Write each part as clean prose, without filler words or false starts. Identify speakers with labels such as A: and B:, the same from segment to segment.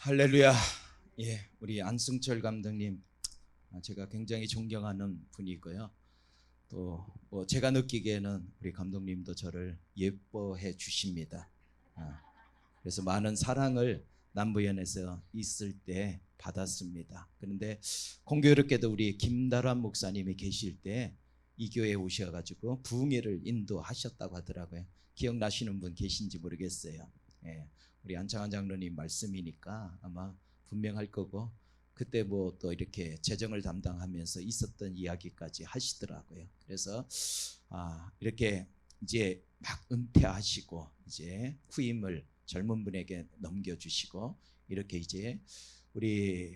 A: 할렐루야. 예, 우리 안승철 감독님, 제가 굉장히 존경하는 분이고요. 또 뭐 제가 느끼기에는 우리 감독님도 저를 예뻐해 주십니다. 그래서 많은 사랑을 남부연에서 있을 때 받았습니다. 그런데 공교롭게도 우리 김다란 목사님이 계실 때 이 교회에 오셔가지고 부흥회를 인도하셨다고 하더라고요. 기억나시는 분 계신지 모르겠어요. 예, 우리 안창환 장로님 말씀이니까 아마 분명할 거고, 그때 뭐 또 이렇게 재정을 담당하면서 있었던 이야기까지 하시더라고요. 그래서 이렇게 이제 막 은퇴하시고 이제 후임을 젊은 분에게 넘겨주시고, 이렇게 이제 우리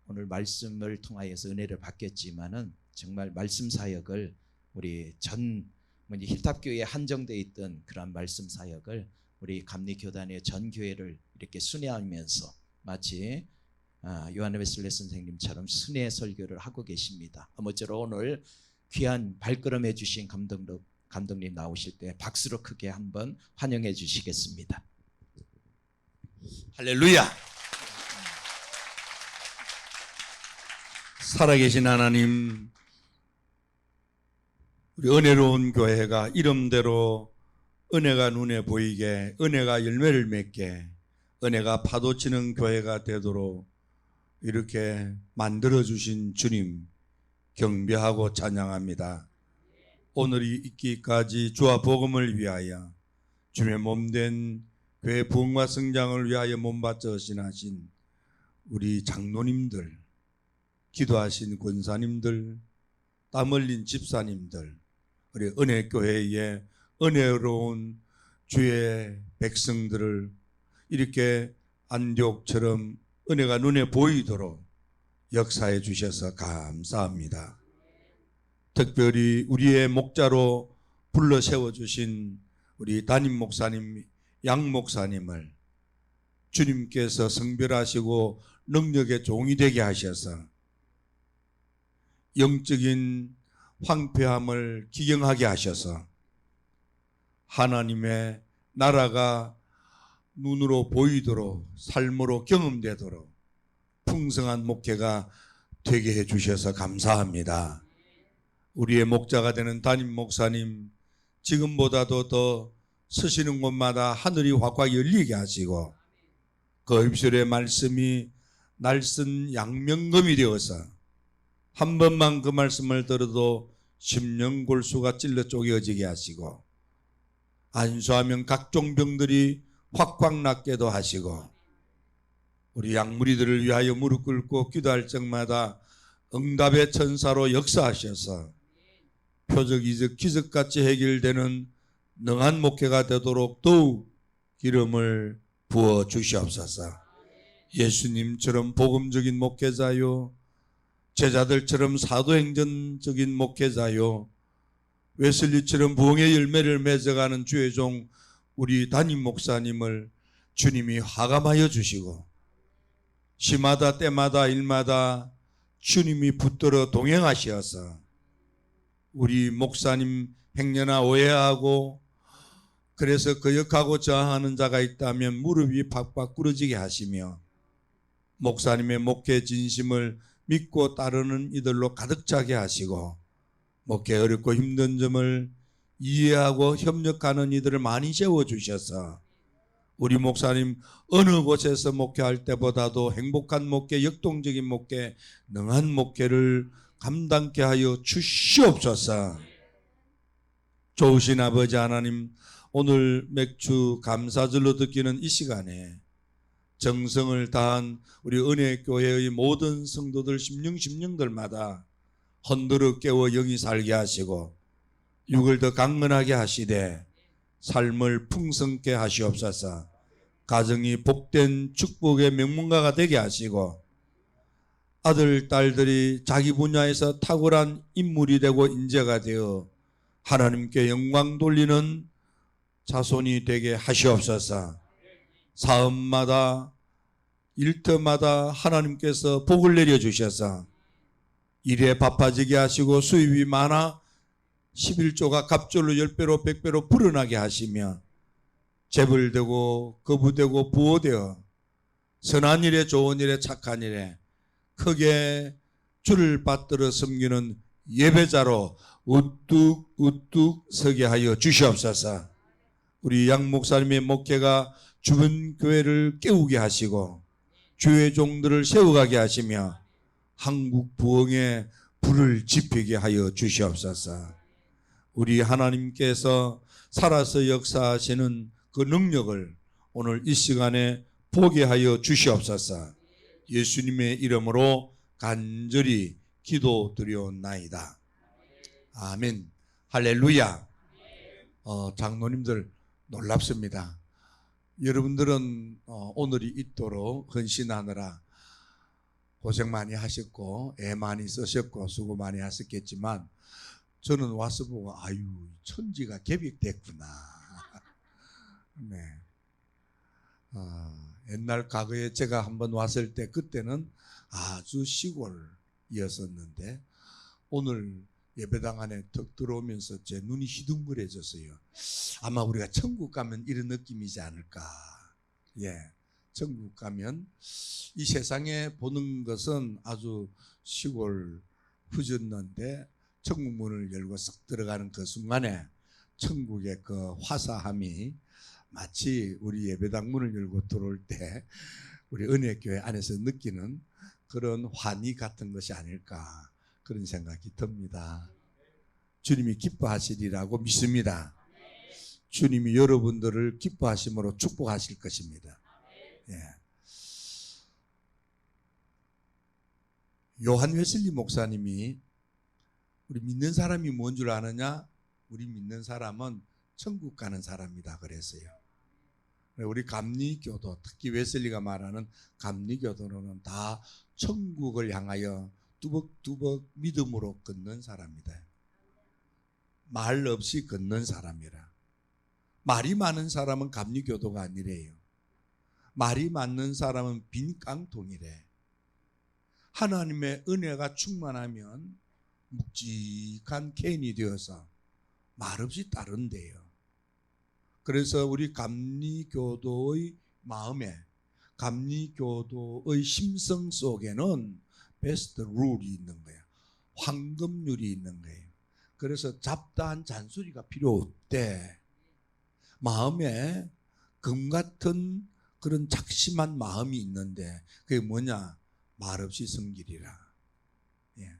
A: 오늘 말씀을 통하여서 은혜를 받겠지만은 정말 말씀 사역을 우리 전 힐탑교회에 한정되어 있던 그런 말씀 사역을 우리 감리교단의 전 교회를 이렇게 순회하면서 마치 요한 웨슬리 선생님처럼 순회 설교를 하고 계십니다. 아무쪼록 오늘 귀한 발걸음 해주신 감독님 나오실 때 박수로 크게 한번 환영해 주시겠습니다.
B: 할렐루야. 살아계신 하나님, 우리 은혜로운 교회가 이름대로 은혜가 눈에 보이게, 은혜가 열매를 맺게, 은혜가 파도치는 교회가 되도록 이렇게 만들어주신 주님 경배하고 찬양합니다. 오늘이 있기까지 주와 복음을 위하여 주님의 몸된 교회 부흥과 성장을 위하여 몸바쳐 헌신하신 우리 장로님들, 기도하신 권사님들, 땀 흘린 집사님들, 우리 은혜교회의 은혜로운 주의 백성들을 이렇게 안디옥처럼 은혜가 눈에 보이도록 역사해 주셔서 감사합니다. 특별히 우리의 목자로 불러 세워주신 우리 담임 목사님, 양 목사님을 주님께서 성별하시고 능력의 종이 되게 하셔서 영적인 황폐함을 기경하게 하셔서 하나님의 나라가 눈으로 보이도록 삶으로 경험되도록 풍성한 목회가 되게 해주셔서 감사합니다. 우리의 목자가 되는 담임 목사님, 지금보다도 더 서시는 곳마다 하늘이 확확 열리게 하시고 그 입술의 말씀이 날선 양명검이 되어서 한 번만 그 말씀을 들어도 심령골수가 찔러 쪼개어지게 하시고 안수하면 각종 병들이 확확 낫게도 하시고 우리 양무리들을 위하여 무릎 꿇고 기도할 적마다 응답의 천사로 역사하셔서 표적 이적 기적같이 해결되는 능한 목회가 되도록 더욱 기름을 부어 주시옵소서. 예수님처럼 복음적인 목회자요, 제자들처럼 사도행전적인 목회자요, 웨슬리처럼 부흥의 열매를 맺어가는 주의 종 우리 담임 목사님을 주님이 화감하여 주시고 시마다 때마다 일마다 주님이 붙들어 동행하시어서 우리 목사님 행여나 오해하고 그래서 거역하고 저항하는 자가 있다면 무릎이 팍팍 꿇어지게 하시며 목사님의 목회 진심을 믿고 따르는 이들로 가득 차게 하시고 목회 어렵고 힘든 점을 이해하고 협력하는 이들을 많이 세워주셔서 우리 목사님 어느 곳에서 목회할 때보다도 행복한 목회, 역동적인 목회, 능한 목회를 감당케 하여 주시옵소서. 좋으신 아버지 하나님, 오늘 맥주 감사절로 듣기는 이 시간에 정성을 다한 우리 은혜교회의 모든 성도들 심령들마다 흔들어 깨워 영이 살게 하시고 육을 더 강건하게 하시되 삶을 풍성케 하시옵소서. 가정이 복된 축복의 명문가가 되게 하시고 아들, 딸들이 자기 분야에서 탁월한 인물이 되고 인재가 되어 하나님께 영광 돌리는 자손이 되게 하시옵소서. 사업마다 일터마다 하나님께서 복을 내려주셔서 일에 바빠지게 하시고 수입이 많아 11조가 갑절로 10배로 100배로 불어나게 하시며 재벌되고 거부되고 부호되어 선한 일에 좋은 일에 착한 일에 크게 주를 받들어 섬기는 예배자로 우뚝 우뚝 서게 하여 주시옵소서. 우리 양 목사님의 목회가 주변 교회를 깨우게 하시고 주의 종들을 세워가게 하시며 한국 부흥에 불을 지피게 하여 주시옵소서. 우리 하나님께서 살아서 역사하시는 그 능력을 오늘 이 시간에 보게 하여 주시옵소서. 예수님의 이름으로 간절히 기도드려옵나이다. 아멘. 할렐루야. 장로님들 놀랍습니다. 여러분들은 오늘이 있도록 헌신하느라 고생 많이 하셨고 애 많이 쓰셨고 수고 많이 하셨겠지만 저는 와서 보고 아유 천지가 개벽됐구나. 네. 옛날 과거에 제가 한번 왔을 때 그때는 아주 시골이었었는데 오늘 예배당 안에 턱 들어오면서 제 눈이 희둥그레졌어요. 아마 우리가 천국 가면 이런 느낌이지 않을까. 예, 천국 가면 이 세상에 보는 것은 아주 시골 후졌는데 천국 문을 열고 싹 들어가는 그 순간에 천국의 그 화사함이 마치 우리 예배당 문을 열고 들어올 때 우리 은혜교회 안에서 느끼는 그런 환희 같은 것이 아닐까 그런 생각이 듭니다. 주님이 기뻐하시리라고 믿습니다. 주님이 여러분들을 기뻐하심으로 축복하실 것입니다. 예. 요한 웨슬리 목사님이 우리 믿는 사람이 뭔 줄 아느냐? 우리 믿는 사람은 천국 가는 사람이다 그랬어요. 우리 감리교도, 특히 웨슬리가 말하는 감리교도로는 다 천국을 향하여 뚜벅뚜벅 믿음으로 걷는 사람이다. 말 없이 걷는 사람이라. 말이 많은 사람은 감리교도가 아니래요. 말이 많은 사람은 빈 깡통이래. 하나님의 은혜가 충만하면 묵직한 캔이 되어서 말없이 따른대요. 그래서 우리 감리교도의 마음에, 감리교도의 심성 속에는 베스트 룰이 있는 거예요. 황금률이 있는 거예요. 그래서 잡다한 잔소리가 필요 없대. 마음에 금 같은 그런 작심한 마음이 있는데 그게 뭐냐? 말없이 섬기리라. 예.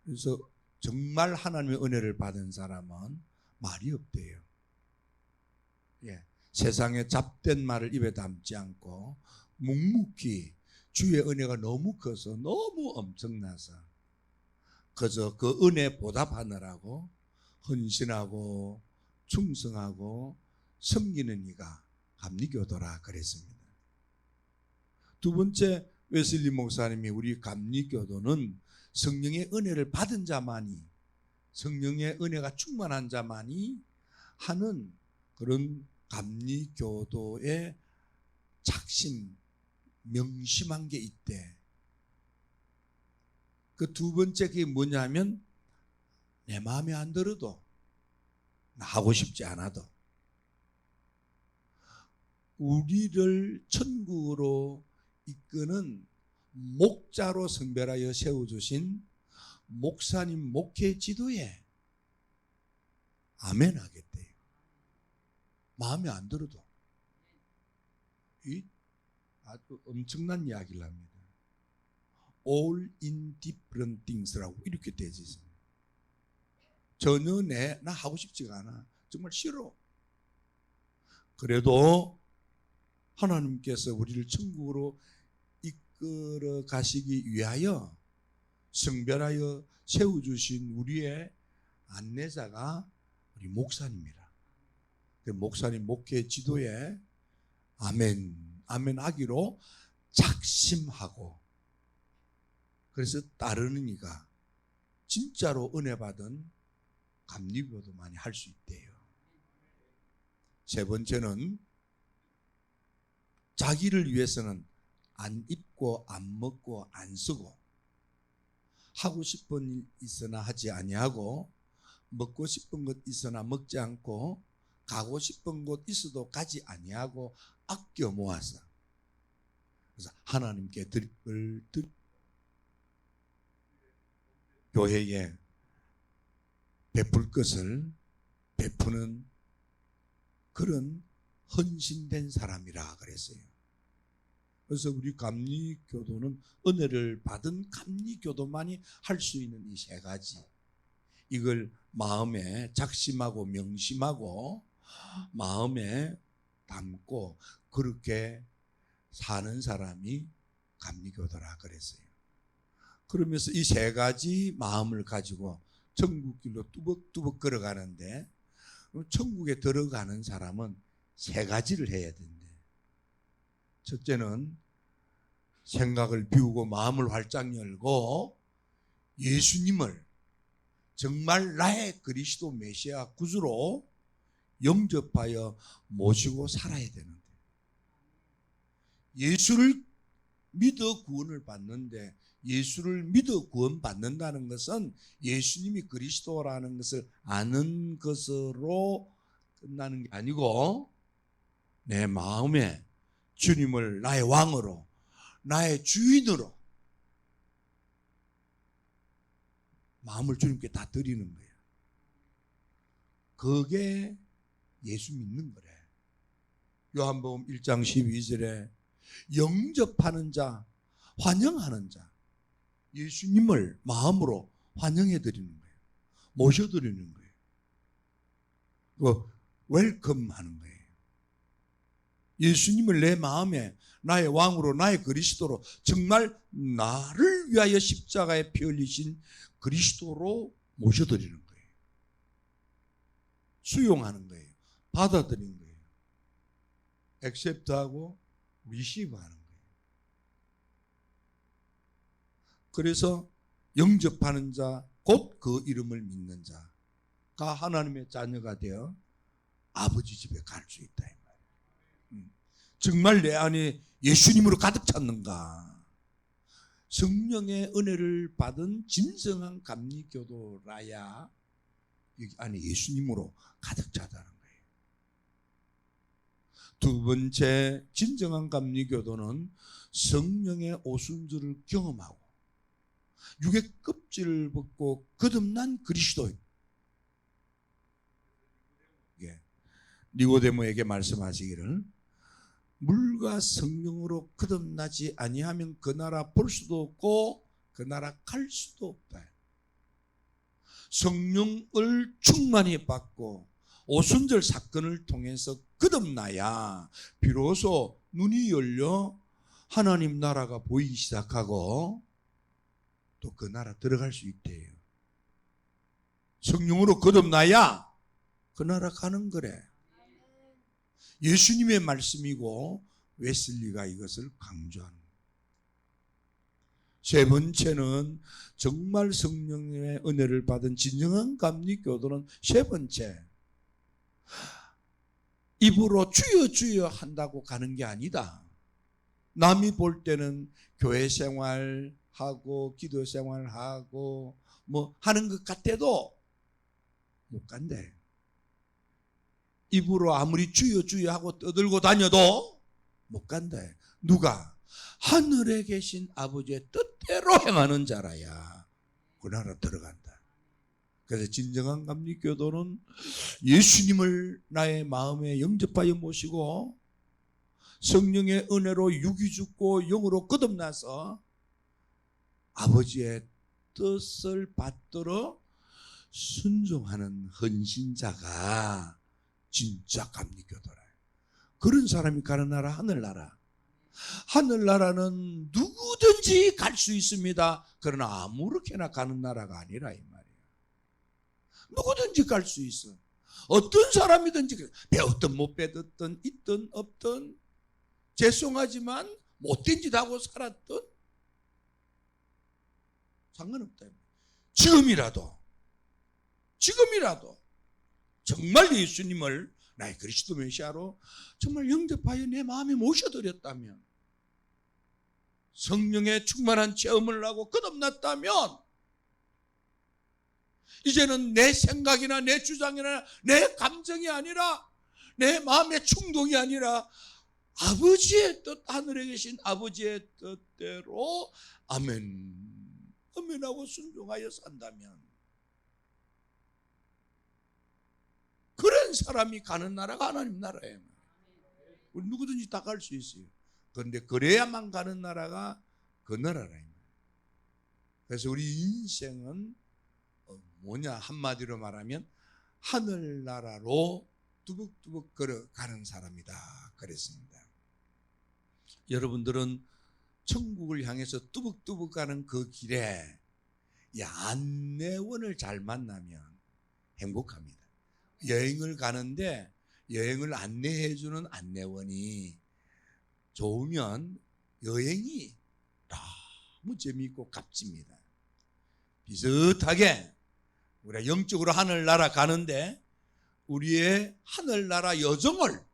B: 그래서 정말 하나님의 은혜를 받은 사람은 말이 없대요. 예. 세상에 잡된 말을 입에 담지 않고 묵묵히 주의 은혜가 너무 커서 너무 엄청나서 그저 그 은혜 보답하느라고 헌신하고 충성하고 섬기는 이가 감리교도라 그랬습니다. 두 번째 웨슬리 목사님이 우리 감리교도는 성령의 은혜를 받은 자만이, 성령의 은혜가 충만한 자만이 하는 그런 감리교도의 작심, 명심한 게 있대. 그 두 번째 그게 뭐냐면 내 마음에 안 들어도 나 하고 싶지 않아도 우리를 천국으로 이끄는 목자로 성별하여 세워주신 목사님 목회 지도에 아멘 하겠대요. 마음에 안 들어도. 이 아주 엄청난 이야기를 합니다. All indifferent things라고 이렇게 되어 있습니다. 전혀 나 하고 싶지가 않아. 정말 싫어. 그래도 하나님께서 우리를 천국으로 이끌어 가시기 위하여 성별하여 세워주신 우리의 안내자가 우리 목사님이라. 목사님 목회 지도에 아멘, 아멘 하기로 작심하고 그래서 따르는 이가 진짜로 은혜 받은 감리교도 많이 할 수 있대요. 세 번째는 자기를 위해서는 안 입고 안 먹고 안 쓰고 하고 싶은 일 있으나 하지 아니하고 먹고 싶은 것 있으나 먹지 않고 가고 싶은 곳 있어도 가지 아니하고 아껴 모아서 그래서 하나님께 교회에 베풀 것을 베푸는 그런 헌신된 사람이라 그랬어요. 그래서 우리 감리교도는 은혜를 받은 감리교도만이 할 수 있는 이 세 가지, 이걸 마음에 작심하고 명심하고 마음에 담고 그렇게 사는 사람이 감리교도라 그랬어요. 그러면서 이 세 가지 마음을 가지고 천국길로 뚜벅뚜벅 걸어가는데, 천국에 들어가는 사람은 세 가지를 해야 된대. 첫째는 생각을 비우고 마음을 활짝 열고 예수님을 정말 나의 그리스도 메시아 구주로 영접하여 모시고 살아야 되는데, 예수를 믿어 구원을 받는데, 예수를 믿어 구원받는다는 것은 예수님이 그리스도라는 것을 아는 것으로 끝나는 게 아니고, 내 마음에 주님을 나의 왕으로, 나의 주인으로 마음을 주님께 다 드리는 거예요. 그게 예수 믿는 거래. 요한복음 1장 12절에 영접하는 자, 환영하는 자, 예수님을 마음으로 환영해 드리는 거예요. 모셔 드리는 거예요. 웰컴 하는 거예요. 예수님을 내 마음에 나의 왕으로, 나의 그리스도로, 정말 나를 위하여 십자가에 피 흘리신 그리스도로 모셔드리는 거예요. 수용하는 거예요. 받아들이는 거예요. 액셉트하고 리시브하는 거예요. 그래서 영접하는 자, 곧 그 이름을 믿는 자가 하나님의 자녀가 되어 아버지 집에 갈 수 있다. 정말 내 안에 예수님으로 가득 찼는가? 성령의 은혜를 받은 진정한 감리교도라야 여기 안에 예수님으로 가득 차다는 거예요. 두 번째, 진정한 감리교도는 성령의 오순절을 경험하고 육의 껍질을 벗고 거듭난 그리스도인. 니고데모에게 말씀하시기를, 물과 성령으로 거듭나지 아니하면 그 나라 볼 수도 없고 그 나라 갈 수도 없다. 성령을 충만히 받고 오순절 사건을 통해서 거듭나야 비로소 눈이 열려 하나님 나라가 보이기 시작하고 또 그 나라 들어갈 수 있대요. 성령으로 거듭나야 그 나라 가는 거래. 예수님의 말씀이고 웨슬리가 이것을 강조하는 거예요. 세 번째는 정말 성령의 은혜를 받은 진정한 감리교도는 세 번째, 입으로 주여 주여 한다고 가는 게 아니다. 남이 볼 때는 교회 생활하고 기도 생활하고 뭐 하는 것 같아도 못 간대. 입으로 아무리 주여 주여 하고 떠들고 다녀도 못 간대. 누가? 하늘에 계신 아버지의 뜻대로 행하는 자라야 그 나라 들어간다. 그래서 진정한 감리교도는 예수님을 나의 마음에 영접하여 모시고 성령의 은혜로 육이 죽고 영으로 거듭나서 아버지의 뜻을 받들어 순종하는 헌신자가 진짜 감리교도라. 그런 사람이 가는 나라 하늘나라. 하늘나라는 누구든지 갈 수 있습니다. 그러나 아무렇게나 가는 나라가 아니라 이 말이에요. 누구든지 갈 수 있어. 어떤 사람이든지 배웠든 못 배웠든 있든 없든 죄송하지만 못된 짓 하고 살았든 상관없다. 지금이라도 정말 예수님을 나의 그리스도 메시아로 정말 영접하여 내 마음에 모셔드렸다면, 성령의 충만한 체험을 하고 거듭났다면, 이제는 내 생각이나 내 주장이나 내 감정이 아니라 내 마음의 충동이 아니라 아버지의 뜻, 하늘에 계신 아버지의 뜻대로 아멘, 아멘하고 순종하여 산다면 그런 사람이 가는 나라가 하나님 나라예요. 우리 누구든지 다 갈 수 있어요. 그런데 그래야만 가는 나라가 그 나라라. 그래서 우리 인생은 뭐냐, 한마디로 말하면 하늘나라로 뚜벅뚜벅 걸어가는 사람이다 그랬습니다. 여러분들은 천국을 향해서 뚜벅뚜벅 가는 그 길에 이 안내원을 잘 만나면 행복합니다. 여행을 가는데 여행을 안내해 주는 안내원이 좋으면 여행이 너무 재미있고 값집니다. 비슷하게 우리가 영적으로 하늘나라 가는데 우리의 하늘나라 여정을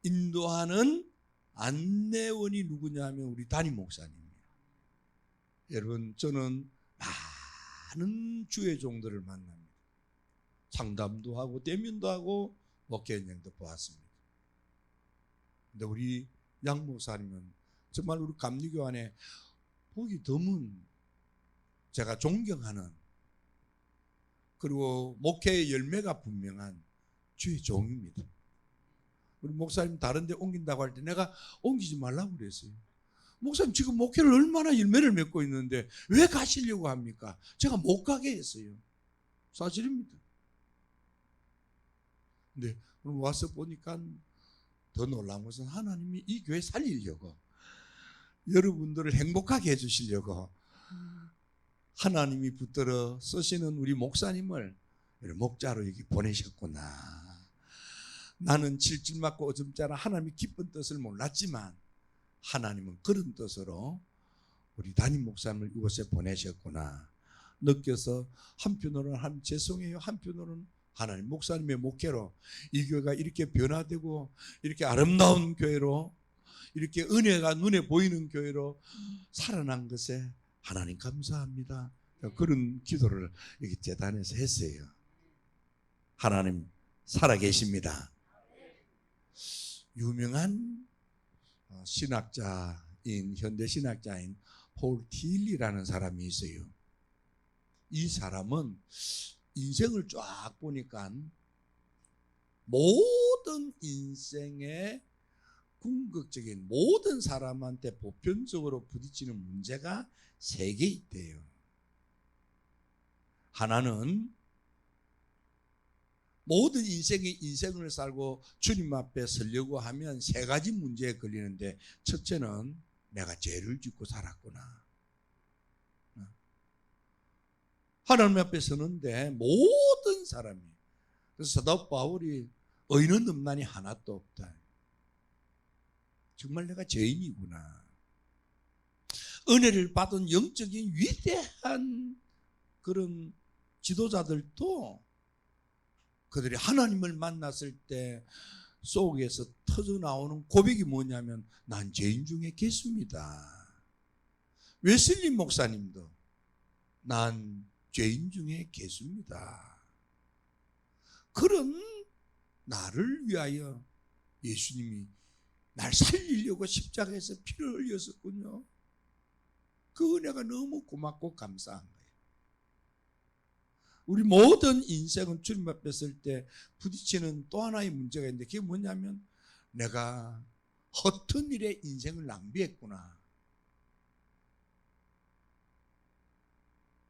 B: 인도하는 안내원이 누구냐 하면 우리 담임 목사님이에요. 여러분, 저는 많은 주의 종들을 만납니다. 상담도 하고 대면도 하고 목회 현장도 보았습니다. 근데 우리 양 목사님은 정말 우리 감리교 안에 보기 드문, 제가 존경하는, 그리고 목회의 열매가 분명한 주의 종입니다. 우리 목사님 다른 데 옮긴다고 할 때 내가 옮기지 말라고 그랬어요. 목사님 지금 목회를 얼마나 열매를 맺고 있는데 왜 가시려고 합니까? 제가 못 가게 했어요. 사실입니다. 근데 오늘 와서 보니까 더 놀라운 것은 하나님이 이 교회 살리려고, 여러분들을 행복하게 해주시려고 하나님이 붙들어 쓰시는 우리 목사님을 목자로 여기 보내셨구나. 나는 질질 맞고 오줌 짜라 하나님이 기쁜 뜻을 몰랐지만 하나님은 그런 뜻으로 우리 담임 목사님을 이곳에 보내셨구나 느껴서, 한편으로는 하나님 죄송해요, 한편으로는 하나님 목사님의 목회로 이 교회가 이렇게 변화되고 이렇게 아름다운 교회로, 이렇게 은혜가 눈에 보이는 교회로 살아난 것에 하나님 감사합니다. 그런 기도를 여기 재단에서 했어요. 하나님 살아계십니다. 유명한 신학자인, 현대 신학자인 폴 틸리라는 사람이 있어요. 이 사람은 인생을 쫙 보니까 모든 인생의 궁극적인, 모든 사람한테 보편적으로 부딪히는 문제가 3개 있대요. 하나는 모든 인생을 살고 주님 앞에 서려고 하면 3가지 문제에 걸리는데, 첫째는 내가 죄를 짓고 살았구나. 하나님 앞에 서는데 모든 사람이, 그래서 사도 바울이 의인은 없나니 하나도 없다. 정말 내가 죄인이구나. 은혜를 받은 영적인 위대한 그런 지도자들도 그들이 하나님을 만났을 때 속에서 터져나오는 고백이 뭐냐면 난 죄인 중에 개수입니다. 웨슬리 목사님도 난 죄인 중에 개수입니다. 그런 나를 위하여 예수님이 날 살리려고 십자가에서 피를 흘렸었군요. 그 은혜가 너무 고맙고 감사한 거예요. 우리 모든 인생은 주님 앞에 설 때 부딪히는 또 하나의 문제가 있는데, 그게 뭐냐면 내가 허튼 일에 인생을 낭비했구나.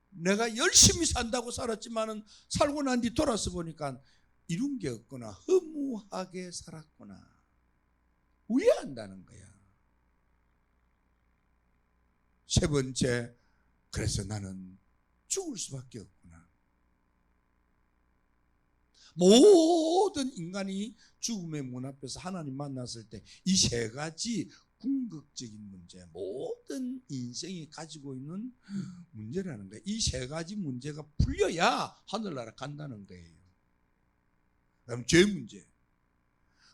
B: 내가 열심히 산다고 살았지만은 살고 난 뒤 돌아서 보니까 이룬 게 없구나. 허무하게 살았구나. 후회한다는 거야. 세 번째, 그래서 나는 죽을 수밖에 없구나. 모든 인간이 죽음의 문 앞에서 하나님 만났을 때 이 3가지 궁극적인 문제, 모든 인생이 가지고 있는 문제라는 거예요. 이 3가지 문제가 풀려야 하늘나라 간다는 거예요. 그다음 죄 문제.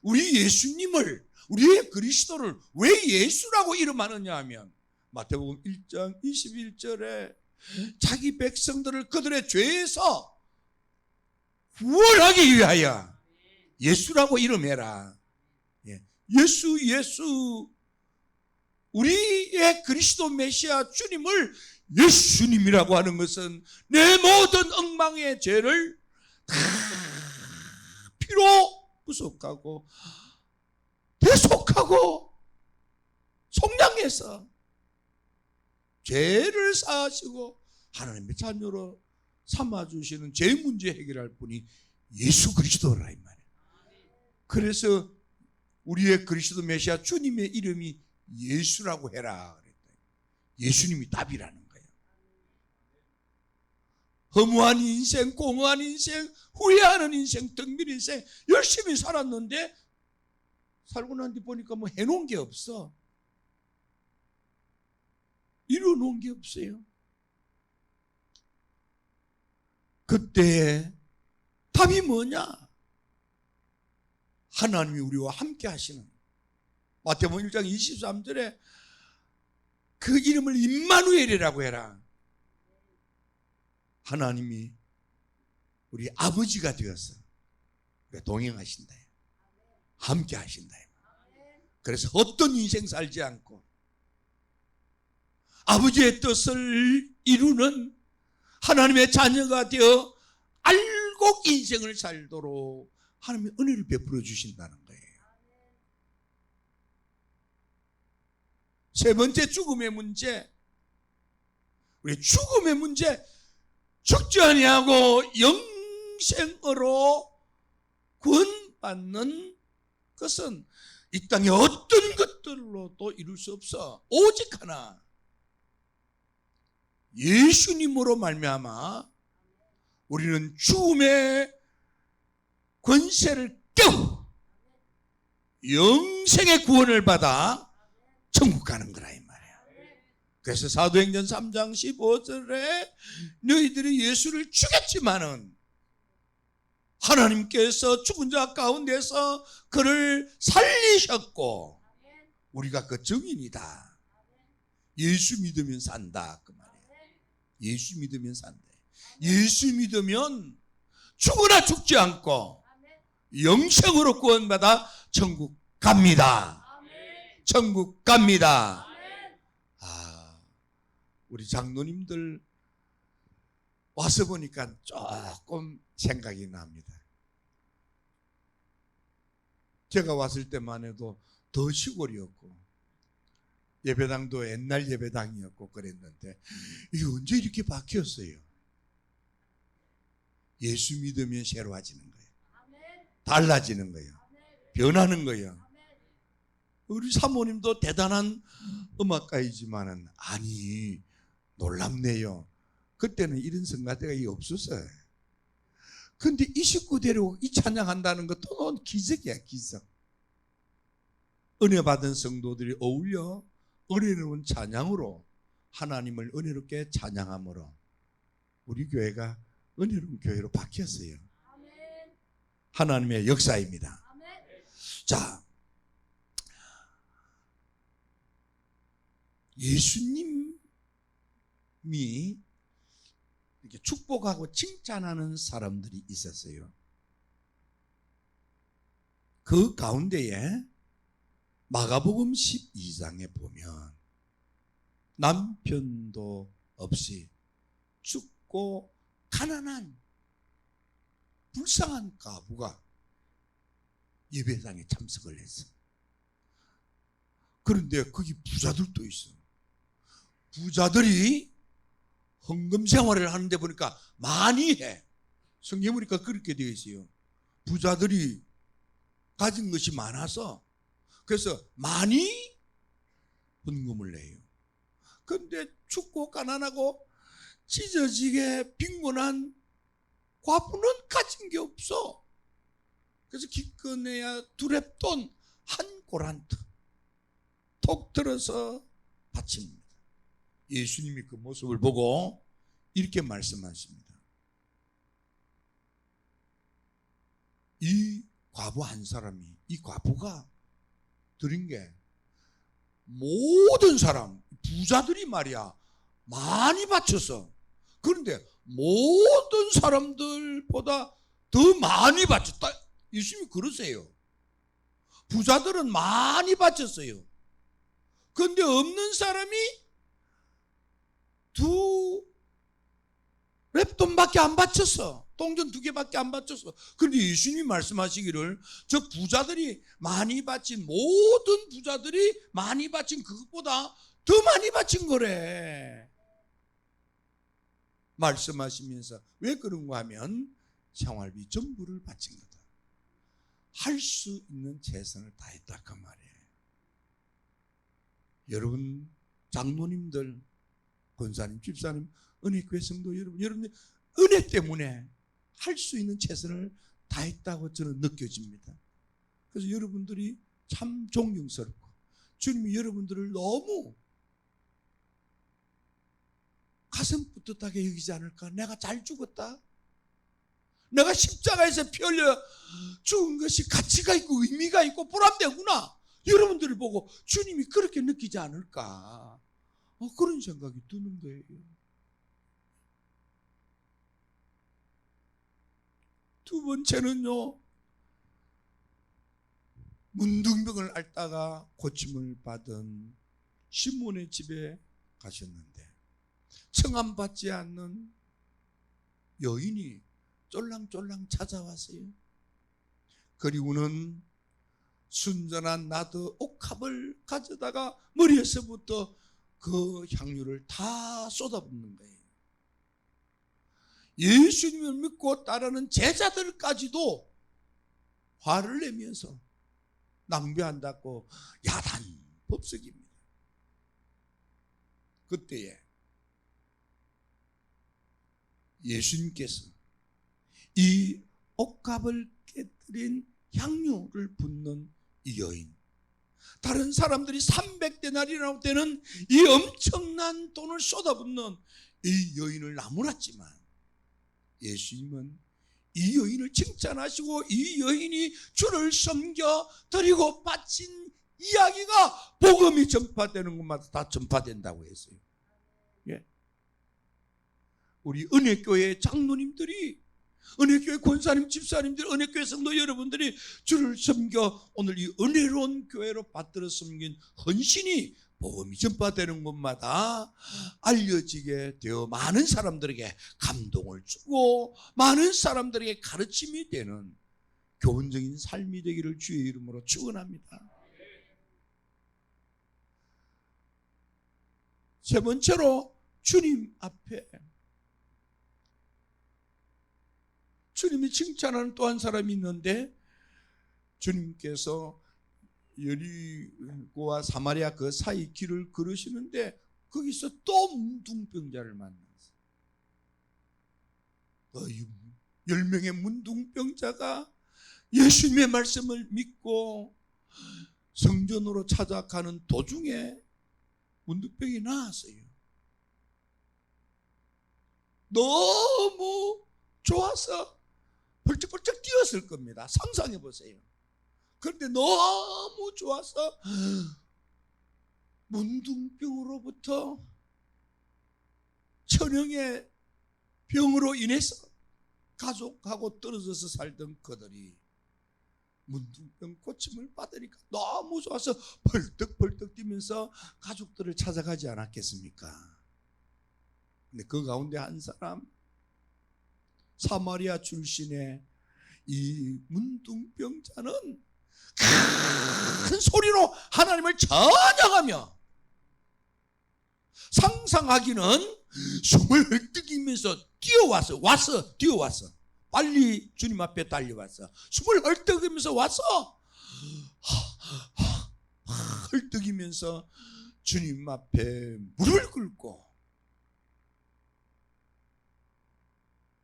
B: 우리 예수님을, 우리의 그리스도를 왜 예수라고 이름하느냐 하면 마태복음 1장 21절에 자기 백성들을 그들의 죄에서 구원하기 위하여 예수라고 이름해라. 예수 우리의 그리스도 메시아 주님을 예수님이라고 하는 것은 내 모든 엉망의 죄를 다 피로 구속하고 대속하고 속량해서 죄를 사하시고 하나님의 자녀로 삼아주시는 죄 문제 해결할 분이 예수 그리스도라 이 말이에요. 그래서 우리의 그리스도 메시아 주님의 이름이 예수라고 해라 그랬다. 예수님이 답이라는 거예요. 허무한 인생, 공허한 인생, 후회하는 인생, 덩빈 인생 열심히 살았는데 살고 난 뒤 보니까 뭐 해놓은 게 없어. 이뤄놓은 게 없어요. 그때 답이 뭐냐? 하나님이 우리와 함께 하시는 마태복음 1장 23절에 그 이름을 임마누엘이라고 해라. 하나님이 우리 아버지가 되어서 동행하신다. 함께 하신다. 그래서 어떤 인생 살지 않고 아버지의 뜻을 이루는 하나님의 자녀가 되어 알고 인생을 살도록 하나님의 은혜를 베풀어 주신다는 거예요. 세 번째 죽음의 문제. 우리 죽음의 문제 죽지 아니하고 영생으로 구원받는 것은 이 땅의 어떤 것들로도 이룰 수 없어. 오직 하나 예수님으로 말미암아 우리는 죽음의 권세를 깨고 영생의 구원을 받아 천국 가는 거라 이 말이야. 그래서 사도행전 3장 15절에 너희들이 예수를 죽였지만은 하나님께서 죽은 자 가운데서 그를 살리셨고 우리가 그 증인이다. 예수 믿으면 산다 그 말이야. 예수 믿으면 산다. 예수 믿으면 죽으나 죽지 않고 영생으로 구원받아 천국 갑니다. 천국 갑니다. 우리 장로님들 와서 보니까 조금 생각이 납니다. 제가 왔을 때만 해도 더 시골이었고 예배당도 옛날 예배당이었고 그랬는데 이게 언제 이렇게 바뀌었어요? 예수 믿으면 새로워지는 거예요. 달라지는 거예요. 변하는 거예요. 우리 사모님도 대단한 음악가이지만은 아니 놀랍네요. 그때는 이런 성가대가 없었어요. 근데 29대로 이 찬양한다는 것도 기적이야, 기적. 은혜 받은 성도들이 어울려 은혜로운 찬양으로 하나님을 은혜롭게 찬양함으로 우리 교회가 은혜로운 교회로 바뀌었어요. 하나님의 역사입니다. 자, 예수님이 이렇게 축복하고 칭찬하는 사람들이 있었어요. 그 가운데에 마가복음 12장에 보면 남편도 없이 죽고 가난한 불쌍한 과부가 예배당에 참석을 했어. 그런데 거기 부자들도 있어. 부자들이 헌금 생활을 하는데 보니까 많이 해. 성경에 보니까 그렇게 되어 있어요. 부자들이 가진 것이 많아서 그래서 많이 헌금을 내요. 그런데 춥고 가난하고 찢어지게 빈곤한 과부는 가진 게 없어. 그래서 기껏해야 두렙돈 한 고란트 톡 들어서 바칩니다. 예수님이 그 모습을 보고 이렇게 말씀하십니다. 이 과부 한 사람이, 이 과부가 드린 게 모든 사람, 부자들이 말이야 많이 바쳤어. 그런데 모든 사람들보다 더 많이 바쳤다. 예수님이 그러세요. 부자들은 많이 바쳤어요. 그런데 없는 사람이 두 랩돈밖에 안 바쳤어. 동전 2개밖에 안 바쳤어. 그런데 예수님이 말씀하시기를 저 부자들이 많이 바친, 모든 부자들이 많이 바친 그것보다 더 많이 바친 거래 말씀하시면서, 왜 그런가 하면 생활비 전부를 바친 거다. 할 수 있는 최선을 다했다 그 말이에요. 여러분, 장로님들, 권사님, 집사님, 은혜교회 성도 여러분, 여러분들 은혜 때문에 할 수 있는 최선을 다했다고 저는 느껴집니다. 그래서 여러분들이 참 존경스럽고, 주님이 여러분들을 너무 가슴 뿌듯하게 여기지 않을까? 내가 잘 죽었다, 내가 십자가에서 피 흘려 죽은 것이 가치가 있고 의미가 있고 보람되구나, 여러분들을 보고 주님이 그렇게 느끼지 않을까? 그런 생각이 드는 거예요. 두 번째는요, 문둥병을 앓다가 고침을 받은 시몬의 집에 가셨는데, 청함받지 않는 여인이 쫄랑쫄랑 찾아왔어요. 그리고는 순전한 나드 옥합을 가져다가 머리에서부터 그 향유를 다 쏟아붓는 거예요. 예수님을 믿고 따르는 제자들까지도 화를 내면서 낭비한다고 야단 법석입니다. 그때에 예수님께서 이 옥합을 깨뜨린 향유를 붓는 이 여인, 다른 사람들이 300데나리라고 되는 이 엄청난 돈을 쏟아붓는 이 여인을 나무랐지만, 예수님은 이 여인을 칭찬하시고 이 여인이 주를 섬겨 드리고 바친 이야기가 복음이 전파되는 곳마다 다 전파된다고 했어요. 예. 우리 은혜교회 장로님들이, 은혜교회 권사님, 집사님들, 은혜교회 성도 여러분들이 주를 섬겨 오늘 이 은혜로운 교회로 받들어 섬긴 헌신이 복음이 전파되는 곳마다 알려지게 되어 많은 사람들에게 감동을 주고 많은 사람들에게 가르침이 되는 교훈적인 삶이 되기를 주의 이름으로 축원합니다. 세 번째로, 주님 앞에 주님이 칭찬하는 또 한 사람이 있는데, 주님께서 여리고와 사마리아 그 사이 길을 걸으시는데 거기서 또 문둥병자를 만났어요. 10명의 문둥병자가 예수님의 말씀을 믿고 성전으로 찾아가는 도중에 문둥병이 나았어요. 너무 좋아서 벌쩍벌쩍 뛰었을 겁니다. 상상해 보세요. 그런데 너무 좋아서 문둥병으로부터 천형의 병으로 인해서 가족하고 떨어져서 살던 그들이 문둥병 고침을 받으니까 너무 좋아서 벌떡벌떡 뛰면서 가족들을 찾아가지 않았겠습니까? 근데 그 가운데 한 사람, 사마리아 출신의 이 문둥병자는 큰 소리로 하나님을 찬양하며, 상상하기는 숨을 헐떡이면서 뛰어왔어. 빨리 주님 앞에 달려왔어. 숨을 헐떡이면서 와서 헐떡이면서 주님 앞에 무릎을 꿇고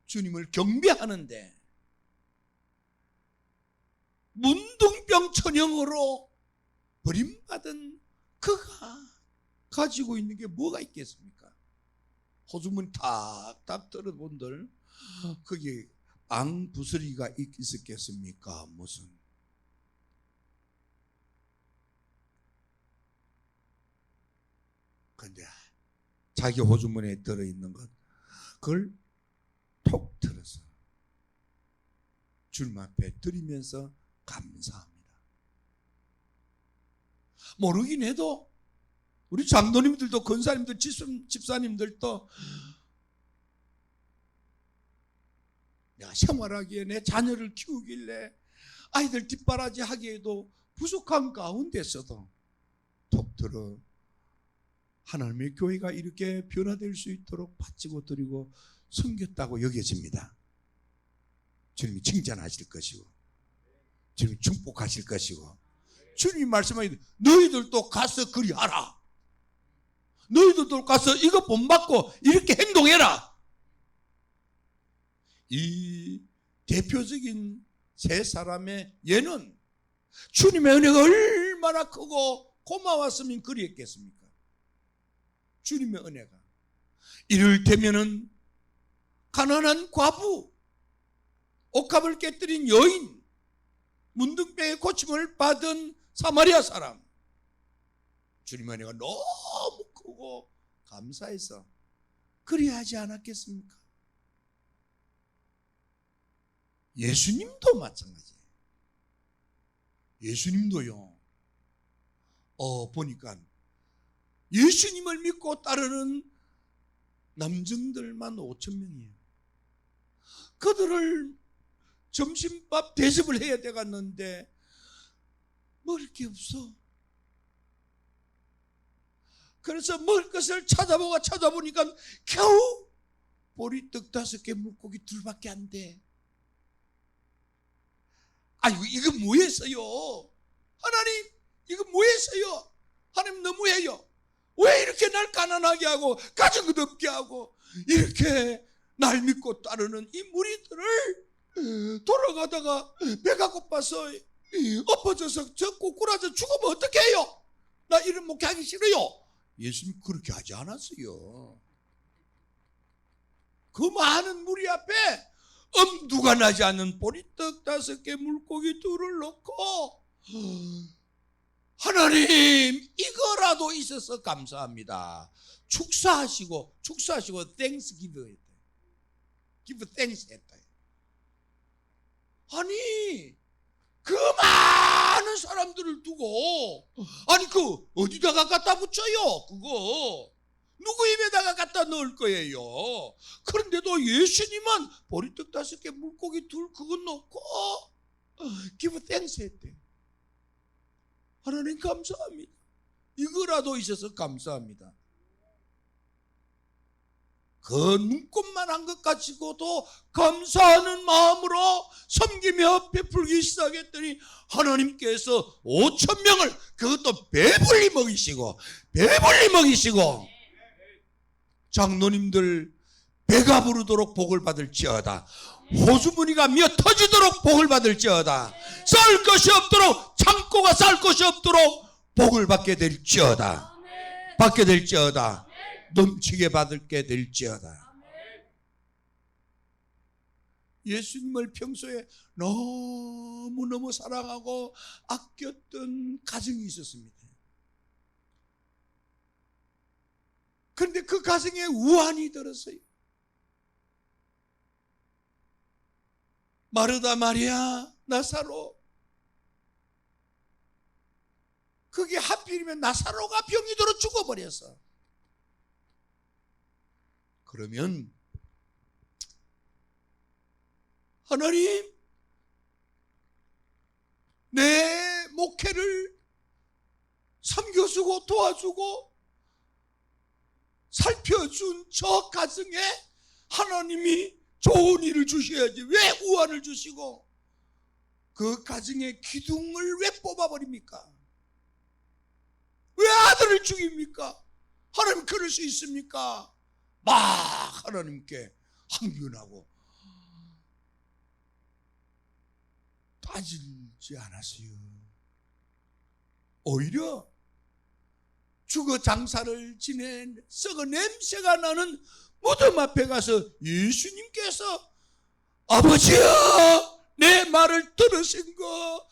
B: 주님을 경배하는데, 문둥병 천형으로 버림받은 그가 가지고 있는 게 뭐가 있겠습니까? 호주머니 탁탁 떨어본들 거기에 앙 부스러기가 있었겠습니까? 무슨. 근데 자기 호주머니에 들어있는 것, 그걸 톡 틀어서 주님 앞에 드리면서 감사합니다. 모르긴 해도 우리 장로님들도 권사님들 집사님들도 내가 생활하기에 내 자녀를 키우길래 아이들 뒷바라지 하기에도 부족한 가운데서도 톡 들어 하나님의 교회가 이렇게 변화될 수 있도록 바치고 드리고 섬겼다고 여겨집니다. 주님이 칭찬하실 것이고 주님이 축복하실 것이고 주님이 말씀하시되 너희들도 가서 그리하라. 너희들도 가서 이거 본받고 이렇게 행동해라. 이 대표적인 세 사람의 예는 주님의 은혜가 얼마나 크고 고마웠으면 그리했겠습니까? 주님의 은혜가 이를테면은 가난한 과부, 옥합을 깨뜨린 여인, 문둥병의 고침을 받은 사마리아 사람, 주님의 은혜가 너무 크고 감사해서 그리하지 않았겠습니까? 예수님도 마찬가지예요. 예수님도요. 보니까 예수님을 믿고 따르는 남정들만 5,000명이에요. 그들을 점심밥 대접을 해야 되겠는데 먹을 게 없어. 그래서 먹을 것을 찾아보니까 겨우 보리떡 5개, 물고기 2밖에 안 돼. 아이고 이거 뭐했어요? 하나님 이거 뭐했어요? 하나님 너무해요. 왜 이렇게 날 가난하게 하고 가진 것 없게 하고 이렇게 날 믿고 따르는 이 무리들을 돌아가다가 배가 고파서 엎어져서 저 꼬꾸라져 죽으면 어떻게 해요? 나 이런 목회 하기 싫어요. 예수님 그렇게 하지 않았어요. 그 많은 무리 앞에 엄두가 나지 않는 보리떡 5개, 물고기 2를 넣고 하나님 이거라도 있어서 감사합니다. 축사하시고 thanks give thanks 했다. 아니 그 많은 사람들을 두고 아니 그 어디다가 갖다 붙여요? 그거 누구 입에다가 갖다 넣을 거예요? 그런데도 예수님은 보리떡 5개, 물고기 2 그거 넣고 give thanks 했대. 하나님 감사합니다. 이거라도 있어서 감사합니다. 그 눈꽃만 한 것 가지고도 감사하는 마음으로 섬기며 베풀기 시작했더니 하나님께서 5,000명을 그것도 배불리 먹이시고 장로님들 배가 부르도록 복을 받을지어다. 호주머니가 미어 터지도록 복을 받을지어다. 쌀 것이 없도록 창고가 쌀 것이 없도록 복을 받게 될지어다. 넘치게 받게 될지어다. 예수님을 평소에 너무너무 사랑하고 아꼈던 가정이 있었습니다. 그런데 그 가정에 우환이 들었어요. 마르다, 마리아, 나사로. 그게 하필이면 나사로가 병이 들어 죽어버렸어. 그러면 하나님 내 목회를 섬겨주고 도와주고 살펴준 저 가정에 하나님이 좋은 일을 주셔야지 왜 우환을 주시고 그 가정의 기둥을 왜 뽑아버립니까? 왜 아들을 죽입니까? 하나님 그럴 수 있습니까? 막 하나님께 항변하고 따지지 않았어요. 오히려 주거 장사를 지낸 썩은 냄새가 나는 무덤 앞에 가서 예수님께서 아버지야 내 말을 들으신 거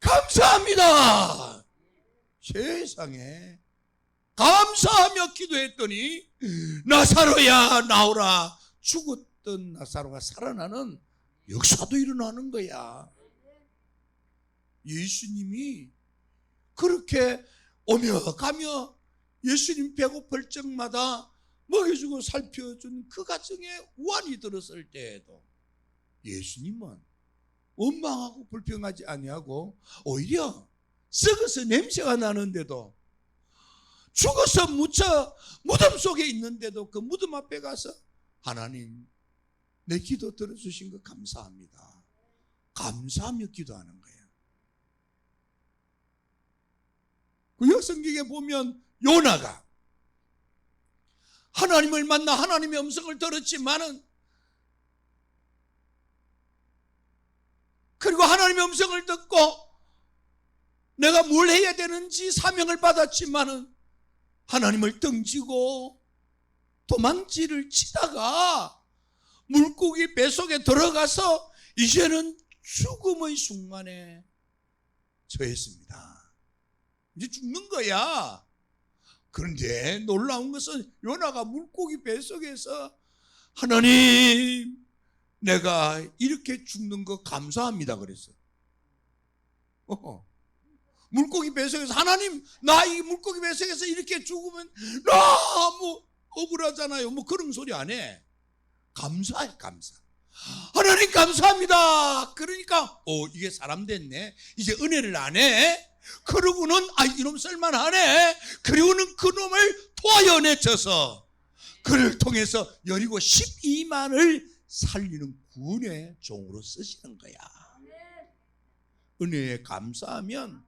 B: 감사합니다. 세상에 감사하며 기도했더니 나사로야 나오라. 죽었던 나사로가 살아나는 역사도 일어나는 거야. 예수님이 그렇게 오며 가며 예수님 배고플 적마다 먹여주고 살펴준 그 가정에 우환이 들었을 때에도 예수님은 원망하고 불평하지 아니하고 오히려 썩어서 냄새가 나는데도 죽어서 묻혀 무덤 속에 있는데도 그 무덤 앞에 가서 하나님 내 기도 들어주신 거 감사합니다. 감사하며 기도하는 거예요. 구약 성경에 보면 요나가 하나님을 만나 하나님의 음성을 들었지만은 그리고 하나님의 음성을 듣고 내가 뭘 해야 되는지 사명을 받았지만은 하나님을 등지고 도망치를 치다가 물고기 뱃속에 들어가서 이제는 죽음의 순간에 처했습니다. 이제 죽는 거야. 그런데 놀라운 것은 요나가 물고기 뱃속에서 하나님 내가 이렇게 죽는 거 감사합니다 그랬어. 물고기 뱃속에서 하나님 나 이 물고기 뱃속에서 이렇게 죽으면 너무 억울하잖아요. 뭐 그런 소리 안 해. 감사해 감사. 하나님 감사합니다. 그러니까 이게 사람 됐네. 이제 은혜를 안 해. 그러고는 이놈 쓸만하네. 그리고는 그놈을 도와내쳐서 그를 통해서 여리고 12만을 살리는 구원의 종으로 쓰시는 거야. 은혜에 감사하면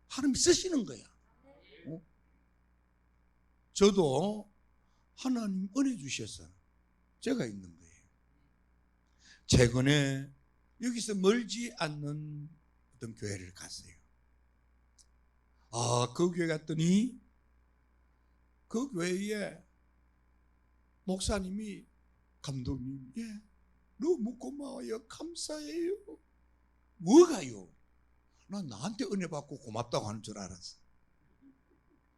B: 하나님이 쓰시는 거야. 저도 하나님 은혜 주셔서 제가 있는 거예요. 최근에 여기서 멀지 않는 어떤 교회를 갔어요. 그 교회 갔더니 그 교회에 목사님이 감독님 너무 고마워요. 감사해요. 뭐가요? 난 나한테 은혜 받고 고맙다고 하는 줄 알았어.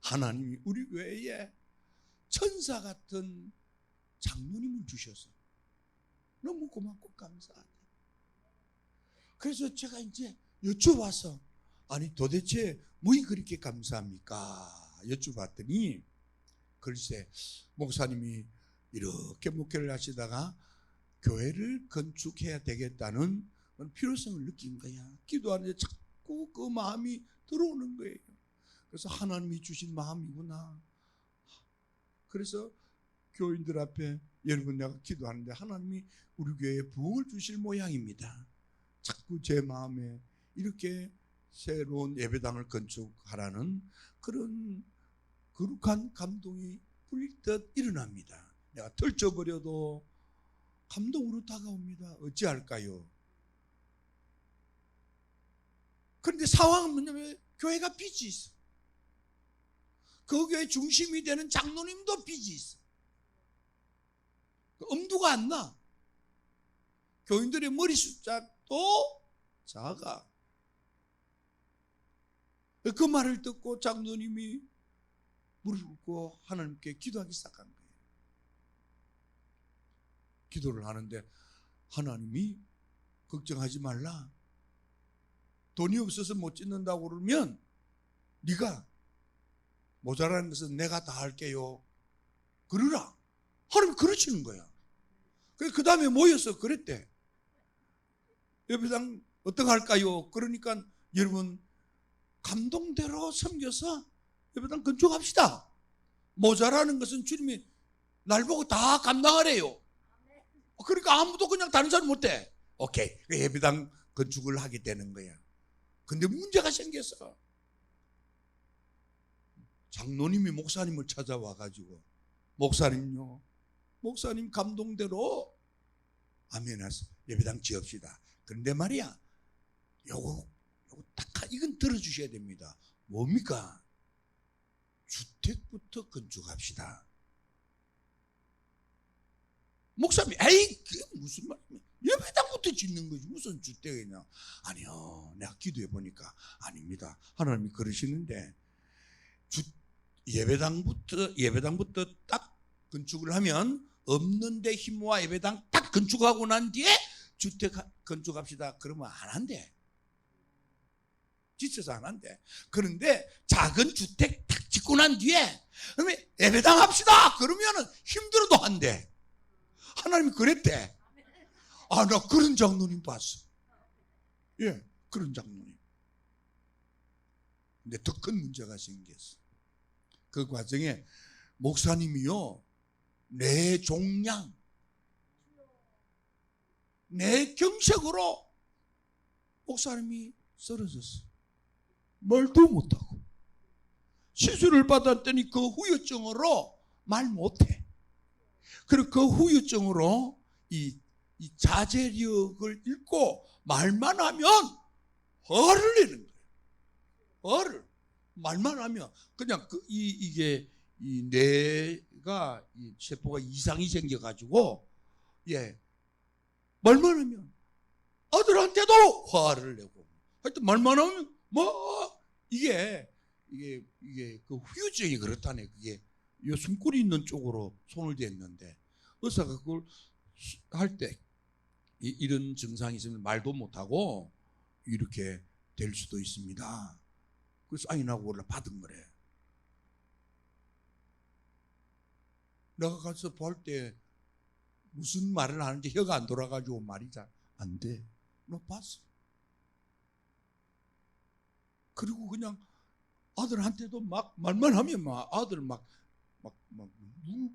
B: 하나님이 우리 교회에 천사 같은 장로님을 주셔서 너무 고맙고 감사하다. 그래서 제가 이제 여쭤봐서 아니 도대체 뭐이 그렇게 감사합니까? 여쭤봤더니 글쎄 목사님이 이렇게 목회를 하시다가 교회를 건축해야 되겠다는 필요성을 느낀 거야. 기도하는데 자꾸 그 마음이 들어오는 거예요. 그래서 하나님이 주신 마음이구나. 그래서 교인들 앞에 여러분 내가 기도하는데 하나님이 우리 교회에 부흥을 주실 모양입니다. 자꾸 제 마음에 이렇게 새로운 예배당을 건축하라는 그런 거룩한 감동이 불듯 일어납니다. 내가 털쳐버려도 감동으로 다가옵니다. 어찌할까요? 그런데 상황은 뭐냐면 교회가 빚이 있어. 그 교회 중심이 되는 장로님도 빚이 있어. 엄두가 안 나. 교인들의 머리 숫자도 작아. 그 말을 듣고 장로님이 무릎 꿇고 하나님께 기도하기 시작한 거예요. 기도를 하는데 하나님이 걱정하지 말라. 돈이 없어서 못 짓는다고 그러면 네가 모자라는 것은 내가 다 할게요. 그러라. 하나님 그러시는 거야. 그 다음에 모여서 그랬대. 예배당 어떻게 할까요? 그러니까 여러분 감동대로 섬겨서 예배당 건축합시다. 모자라는 것은 주님이 날 보고 다 감당하래요. 그러니까 아무도 그냥 다른 사람 못해. 오케이. 예배당 건축을 하게 되는 거야. 근데 문제가 생겼어. 장로님이 목사님을 찾아와 가지고 목사님요. 목사님 감동대로 아멘 하소. 예배당 지읍시다. 그런데 말이야. 요거 딱 이건 들어주셔야 됩니다. 뭡니까? 주택부터 건축합시다. 목사님, 그게 무슨 말이야? 예배당부터 짓는 거지 무슨 주택이냐? 아니요, 내가 기도해 보니까 아닙니다. 하나님이 그러시는데 예배당부터 딱 건축을 하면 없는데 힘모아 예배당 딱 건축하고 난 뒤에 주택 건축합시다. 그러면 안 한대. 지쳐서 안 한대. 그런데 작은 주택 탁 짓고 난 뒤에 그러면 예배당 합시다 그러면은 힘들어도 한대. 하나님이 그랬대. 아, 나 그런 장로님 봤어. 예, 그런 장로님. 근데 더 큰 문제가 생겼어. 그 과정에 목사님이요, 내 종량, 내 경색으로 목사님이 쓰러졌어. 말도 못하고. 시술을 받았더니 그 후유증으로 말 못해. 그리고 그 후유증으로 이 자제력을 잃고 말만 하면 화를 내는 거예요. 화를. 말만 하면 그냥 이게 이 뇌가 이 세포가 이상이 생겨가지고 말만 하면 아들한테도 화를 내고 하여튼 말만 하면 뭐 이게 그 후유증이 그렇다네. 그게 요 숨골이 있는 쪽으로 손을 댔는데 의사가 그걸 할 때 이런 증상이 있으면 말도 못하고 이렇게 될 수도 있습니다. 그 사인하고 올라 받은 거래. 내가 가서 볼 때 무슨 말을 하는지 혀가 안 돌아가지고 말이 잘 안 돼. 너 봤어? 그리고 그냥 아들한테도 막 말만 하면 막 아들 막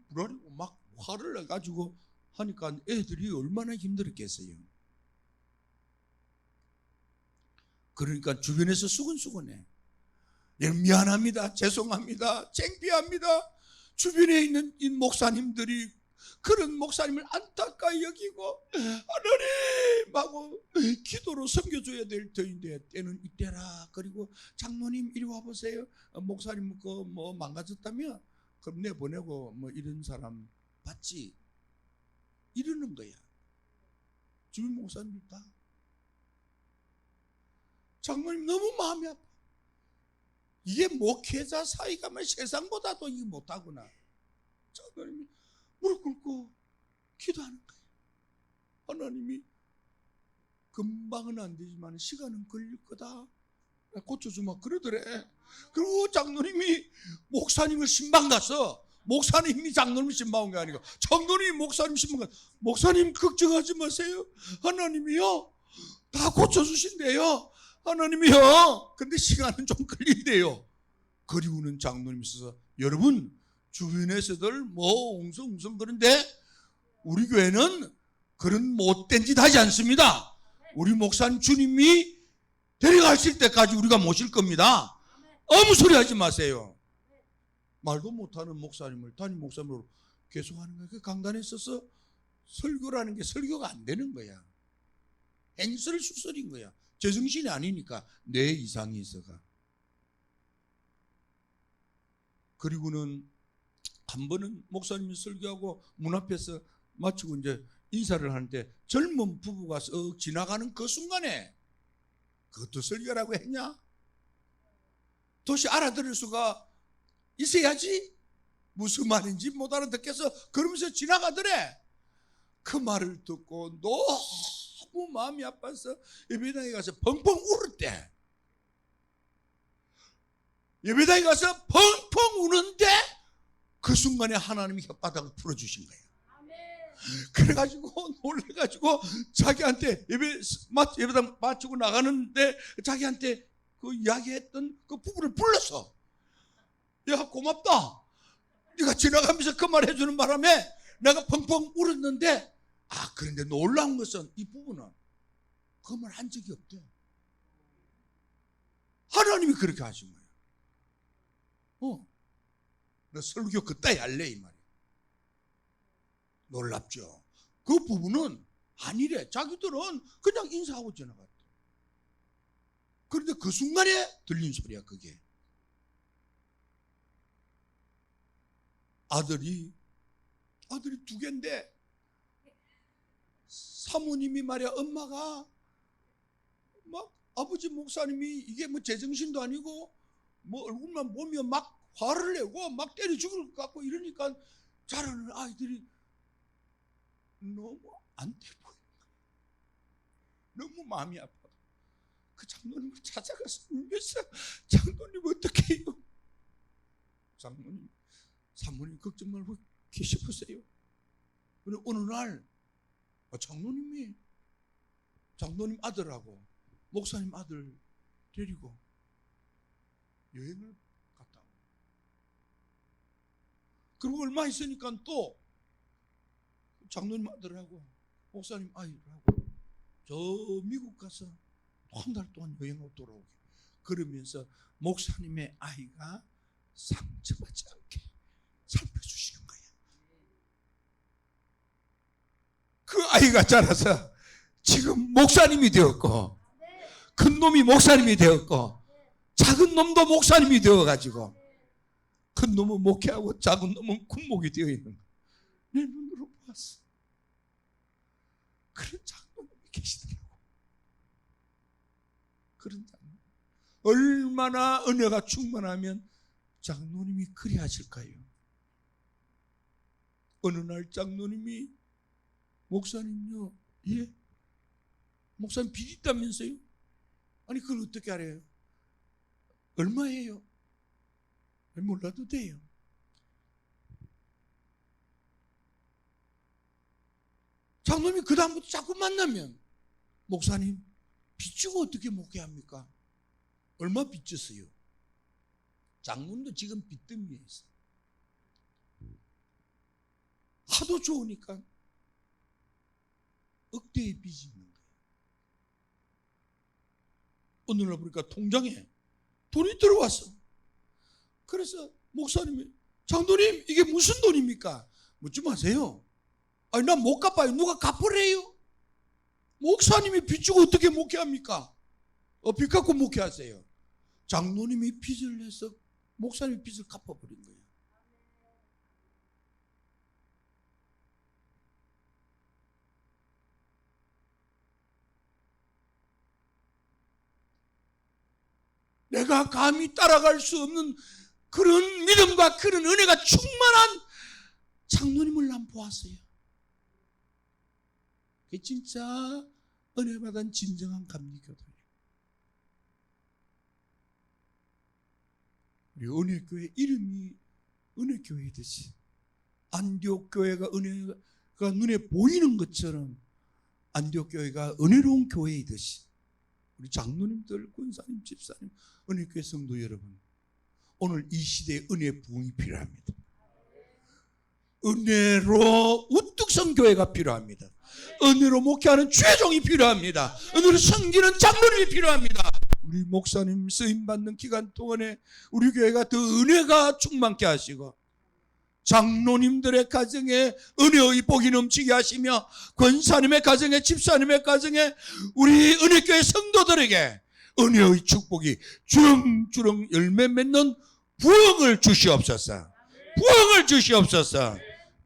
B: 불안하고 막 화를 내가지고 하니까 애들이 얼마나 힘들었겠어요. 그러니까 주변에서 수근수근해. 미안합니다. 죄송합니다. 창피합니다. 주변에 있는 이 목사님들이 그런 목사님을 안타까이 여기고 하나님하고 기도로 섬겨줘야 될 터인데 때는 이때라. 그리고 장로님 이리 와보세요. 목사님 그 뭐 망가졌다면 그럼 내보내고 뭐 이런 사람 받지. 이러는 거야. 주변 목사님들 다. 장로님 너무 마음이 아파. 이게 목회자 사이가 뭐 세상보다도 이게 못하구나. 장로님이 무릎 꿇고 기도하는 거예요. 하나님이 금방은 안 되지만 시간은 걸릴 거다. 고쳐주마 그러더래. 그리고 장로님이 목사님을 신방 가서 목사님이 장로님 신방 온 게 아니고 장로님이 목사님 신방 가서 목사님 걱정하지 마세요. 하나님이요 다 고쳐주신대요. 하나님이요. 근데 시간은 좀 걸린대요. 그리고는 장로님이 있어서 여러분 주변에서들 뭐 웅성웅성 그런데 우리 교회는 그런 못된 짓 하지 않습니다. 우리 목사님 주님이 데려가실 때까지 우리가 모실 겁니다. 아무 소리 하지 마세요. 말도 못하는 목사님을 담임 목사님으로 계속 하는 거야. 그 강단에 서서 설교라는 게 설교가 안 되는 거야. 행설수설인 거야. 제정신이 아니니까 뇌 이상이 있어가. 그리고는 한 번은 목사님이 설교하고 문 앞에서 마치고 이제 인사를 하는데 젊은 부부가 쓱 지나가는 그 순간에 그것도 설교라고 했냐? 도시 알아들을 수가 있어야지. 무슨 말인지 못 알아듣겠어. 그러면서 지나가더래. 그 말을 듣고 너무 마음이 아파서 예배당에 가서 펑펑 울었대. 예배당에 가서 펑펑 우는데 그 순간에 하나님이 혓바닥을 풀어주신 거예요. 그래가지고 놀래가지고 자기한테 예배당 마치고 나가는데 자기한테 그 이야기했던 그 부부를 불렀어. 야 고맙다. 네가 지나가면서 그 말 해주는 바람에 내가 펑펑 울었는데 그런데 놀라운 것은 이 부부는 그 말 한 적이 없대. 하나님이 그렇게 하신 거예요. 너 설교 그따위 할래 이 말이야. 놀랍죠. 그 부부는 아니래. 자기들은 그냥 인사하고 지나갔대. 그런데 그 순간에 들린 소리야 그게. 아들이 두 개인데 사모님이 말이야 엄마가 막 아버지 목사님이 이게 뭐 제정신도 아니고 뭐 얼굴만 보면 막 화를 내고 막 때려 죽을 것 같고 이러니까 자라는 아이들이 너무 안 돼 보이는 거야. 너무 마음이 아파. 그 장로님을 찾아가서 울면서 장로님 어떻게 해요? 장로님, 사모님 걱정 말고 계셔보세요. 어느 날 장로님 아들하고 목사님 아들 데리고 여행을 갔다 오고, 그리고 얼마 있으니까 또 장로님 아들하고 목사님 아이들하고 저 미국 가서 한 달 동안 여행하고 돌아오게, 그러면서 목사님의 아이가 상처받지 않게 살펴주시는 거예요. 그 아이가 자라서 지금 목사님이 되었고, 큰 놈이 목사님이 되었고, 작은 놈도 목사님이 되어가지고, 큰 놈은 목회하고 작은 놈은 군목이 되어 있는 거예요. 내 눈으로 보았어. 그런 장로님이 계시더라고. 그런 장로님. 얼마나 은혜가 충만하면 장로님이 그리 하실까요? 어느 날 장로님이 목사님요, 예? 목사님 빚 있다면서요? 아니 그걸 어떻게 알아요? 얼마예요? 몰라도 돼요. 장로님이 그 다음부터 자꾸 만나면 목사님 빚 주고 어떻게 목회합니까? 얼마 빚 졌어요? 장로님도 지금 빚더미에 있어요. 하도 좋으니까 억대의 빚이 있는 거예요. 어느 날 보니까 통장에 돈이 들어왔어. 그래서 목사님이, 장로님 이게 무슨 돈입니까? 묻지 마세요. 아니 난 못 갚아요. 누가 갚으래요? 목사님이 빚 주고 어떻게 목회합니까? 빚 갖고 목회하세요. 장로님이 빚을 내서 목사님이 빚을 갚아버린 거예요. 내가 감히 따라갈 수 없는 그런 믿음과 그런 은혜가 충만한 장로님을 난 보았어요. 그게 진짜 은혜 받은 진정한 감리교도예요. 우리 은혜교회 이름이 은혜교회듯이, 안디옥교회가 은혜가 눈에 보이는 것처럼 안디옥교회가 은혜로운 교회이듯이, 우리 장로님들, 권사님, 집사님, 은혜교회 성도 여러분, 오늘 이 시대에 은혜 부흥이 필요합니다. 은혜로 우뚝 선 교회가 필요합니다. 은혜로 목회하는 최종이 필요합니다. 은혜로 섬기는 장로님이 필요합니다. 우리 목사님 쓰임받는 기간 동안에 우리 교회가 더 은혜가 충만케 하시고, 장로님들의 가정에 은혜의 복이 넘치게 하시며, 권사님의 가정에, 집사님의 가정에, 우리 은혜교회 성도들에게 은혜의 축복이 주렁주렁 열매 맺는 부흥을 주시옵소서. 부흥을 주시옵소서.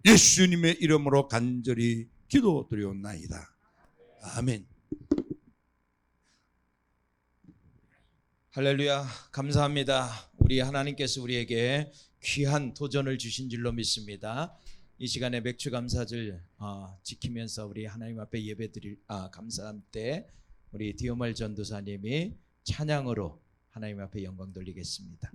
B: 예수님의 이름으로 간절히 기도드리옵나이다. 아멘.
A: 할렐루야. 감사합니다. 우리 하나님께서 우리에게 귀한 도전을 주신 줄로 믿습니다. 이 시간에 맥주 감사절 지키면서 우리 하나님 앞에 예배드릴 감사함 때 우리 디오말 전도사님이 찬양으로 하나님 앞에 영광 돌리겠습니다.